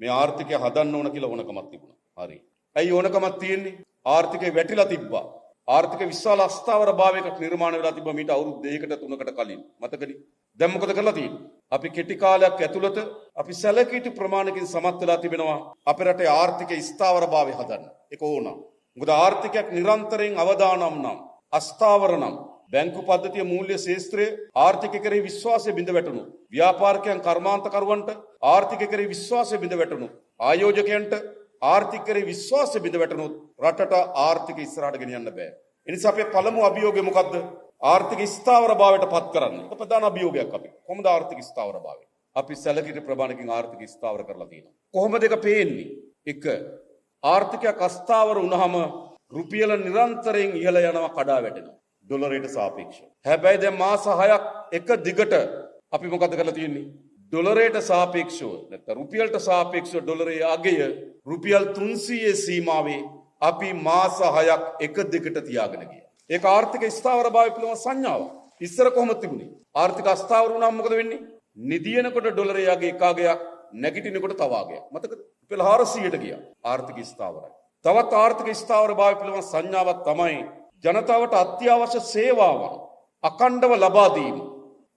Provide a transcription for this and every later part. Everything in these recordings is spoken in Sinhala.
මේ ආර්ථිකය හදන්න ඕන කියලා ඕනකමක් තිබුණා. හරි. ඇයි ඕනකමක් තියෙන්නේ? ආර්ථිකය වැටිලා තිබ්බා. ආර්ථික විශාල අස්ථාවරභාවයකට නිර්මාණය වෙලා තිබ්බා මීට අවුරුදු 2කට 3කට කලින්. මතකද? දැන් මොකද කරලා තියෙන්නේ? අපි කෙටි කාලයක් ඇතුළත අපි සැලකිය යුතු ප්‍රමාණයකින් සමත් වෙලා තිබෙනවා අපේ රටේ ආර්ථිකයේ ස්ථාවරභාවය හදන්න. ඒක ඕන. මොකද ආර්ථිකයක් නිරන්තරයෙන් අවදානම් නම් අස්ථාවර නම් බැංකු පද්ධතිය මූල්‍ය ශාස්ත්‍රයේ ආර්ථික කෙරෙහි විශ්වාසය බිඳ වැටුණු ව්‍යාපාරිකයන් කර්මාන්තකරුවන්ට ආර්ථික කෙරෙහි විශ්වාසය බිඳ වැටුණු ආයෝජකයන්ට ආර්ථික කෙරෙහි විශ්වාසය බිඳ වැටුණොත් රටට ආර්ථික ඉස්සරහට ගෙනියන්න බෑ. ඒ නිසා අපේ පළමු අභියෝගය මොකද්ද? ආර්ථික ස්ථාවරභාවයට පත් කරන්න. ඒක ප්‍රධාන අභියෝගයක් අපි. කොහොමද ආර්ථික ස්ථාවරභාවය? අපි සැලකිලි ප්‍රමාණකින් ආර්ථික ස්ථාවර කරලා තියෙනවා. කොහොමද ඒක පේන්නේ? එක ආර්ථිකයක් අස්ථාවර වුණාම රුපියල නිරන්තරයෙන් ඉහළ යනවා කඩා වැටෙනවා. ඩොලරයට සාපේක්ෂව. හැබැයි දැන් මාස 6ක් එක දිගට අපි මොකද කරලා තියෙන්නේ? ඩොලරයට සාපේක්ෂව නැත්නම් රුපියලට සාපේක්ෂව ඩොලරයේ අගය රුපියල් 300 සීමාවේ අපි මාස 6ක් එක දිගට තියාගෙන ගියා. ඒක ආර්ථික ස්ථාවරභාවය පිළිබඳ සංඥාවක්. ඉස්සර කොහොමද තිබුණේ? ආර්ථික අස්ථාවර වුණාම මොකද වෙන්නේ? නිදියනකොට ඩොලරයේ අගය එක අගයක්, නැගිටිනකොට තව අගයක්. මතකද? රුපියල් 400ට ගියා. ආර්ථික ස්ථාවරයි. තවත් ආර්ථික ස්ථාවරභාවය පිළිබඳ සංඥාවක් තමයි ජනතාවට අත්‍යවශ්‍ය සේවාවන් අඛණ්ඩව ලබා දීම.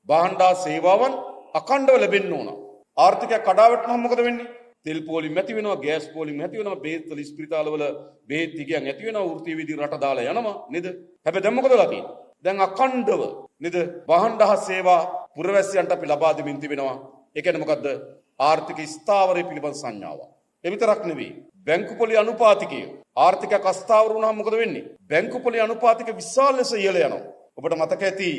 භාණ්ඩා සේවාවන් අඛණ්ඩව ලැබෙන්න ඕන. ආර්ථිකය කඩා වැටුනම මොකද වෙන්නේ? තෙල් පෝලිම ඇති වෙනවා, ගෑස් පෝලිම ඇති වෙනවා, බේත් වල ස්පිරිතාලවල බේත් ටිකයන් ඇති වෙනවා, වෘත්තීය විදි රට දාලා යනවා නේද? හැබැයි දැන් මොකද වෙලා තියෙන්නේ? දැන් අඛණ්ඩව නේද? භාණ්ඩා සේවා පුරවැසියන්ට අපි ලබා දෙමින් තිබෙනවා. ඒ කියන්නේ මොකද්ද? ආර්ථික ස්ථාවරය පිළිබඳ සංඥාවක්. ඒ විතරක් නෙවෙයි. බැංකු පොලි අනුපාතිකය ආර්ථිකයක් අස්ථාවර වුණාම මොකද වෙන්නේ? බැංකු පොලි අනුපාතික විශාල ලෙස ඉහළ යනවා. ඔබට මතක ඇති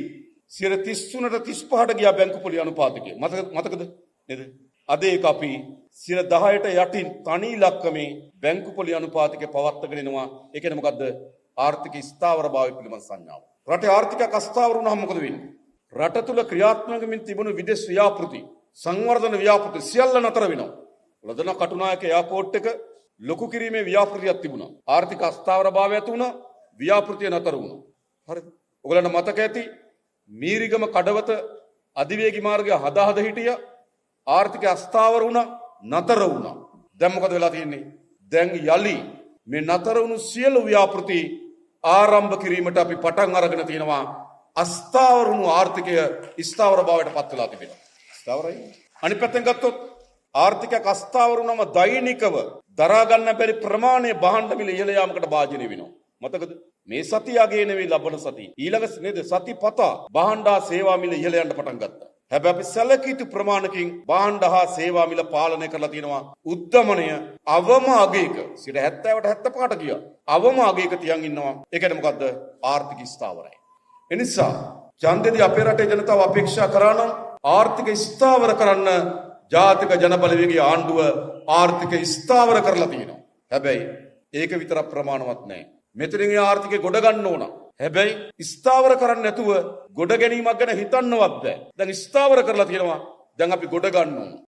33ට 35ට ගියා බැංකු පොලි අනුපාතිකය. මතකද? නේද? අද ඒක අපි 10ට යටින් තනි ඉලක්කමේ බැංකු පොලි අනුපාතිකය පවත්වාගෙන එනවා. ඒ කියන්නේ මොකද්ද? ආර්ථික ස්ථාවරභාවය පිළිබඳ සංඥාව. රටේ ආර්ථිකයක් අස්ථාවර වුණාම මොකද වෙන්නේ? රට තුල ක්‍රියාත්මක වෙමින් තිබුණු විදේශ ව්‍යාපෘති, සංවර්ධන ව්‍යාපෘති සියල්ල නතර වෙනවා. ලදන කටුනායක එයාපෝට් එක ලොකු කිරීමේ ව්‍යාපෘතියක් තිබුණා. ආර්ථික අස්ථාවරභාවය ඇති වුණා, ව්‍යාපෘතිය නතර වුණා. හරිද? ඔයගලන්ට මතක ඇති මීරිගම කඩවත අධිවේගී මාර්ගය හදා හිටියා. ආර්ථික අස්ථාවර වුණා, නතර වුණා. දැන් මොකද වෙලා තියෙන්නේ? දැන් යලි මේ නතර වුණු සියලු ව්‍යාපෘති ආරම්භ කිරීමට අපි පටන් අරගෙන තියෙනවා. අස්ථාවර වුණු ආර්ථිකය ස්ථාවරභාවයට පත් වෙලා තිබෙනවා. ස්ථාවරයි. අනිත් පැත්තෙන් ගත්තොත් ආර්ථිකයක් අස්ථාවර වුණාම දෛනිකව දරා ගන්න බැරි ප්‍රමාණය භාණ්ඩ මිල ඉහළ යාමකට භාජනය වෙනවා. මතකද? මේ සතිය අගේ නෙවෙයි ලබන සතිය. ඊළඟ නේද? සතිපතා භාණ්ඩා සේවා මිල ඉහළ යන්න පටන් ගත්තා. හැබැයි අපි සැලකිය යුතු ප්‍රමාණකින් භාණ්ඩ හා සේවා මිල පාලනය කරලා තියෙනවා. උද්දමනය අවම අගයක 70ට 75ට ගියා. අවම අගයක තියන් ඉන්නවා. ඒ කියන්නේ මොකද්ද? ආර්ථික ස්ථාවරයි. එනිසා ඡන්දෙදී අපේ රටේ ජනතාව අපේක්ෂා කරා නම් ආර්ථික ස්ථාවර කරන්න ජාතික ජනබලවේගයේ ආණ්ඩුව ආර්ථික ස්ථාවර කරලා තියෙනවා. හැබැයි ඒක විතර ප්‍රමාණවත් නැහැ. මෙතනින් ආර්ථිකය ගොඩ ගන්න ඕන. හැබැයි ස්ථාවර කරන්නේ නැතුව ගොඩ ගැනීමක් ගැන හිතන්නවත් බෑ. දැන් ස්ථාවර කරලා තියෙනවා. දැන් අපි ගොඩ ගන්න ඕන.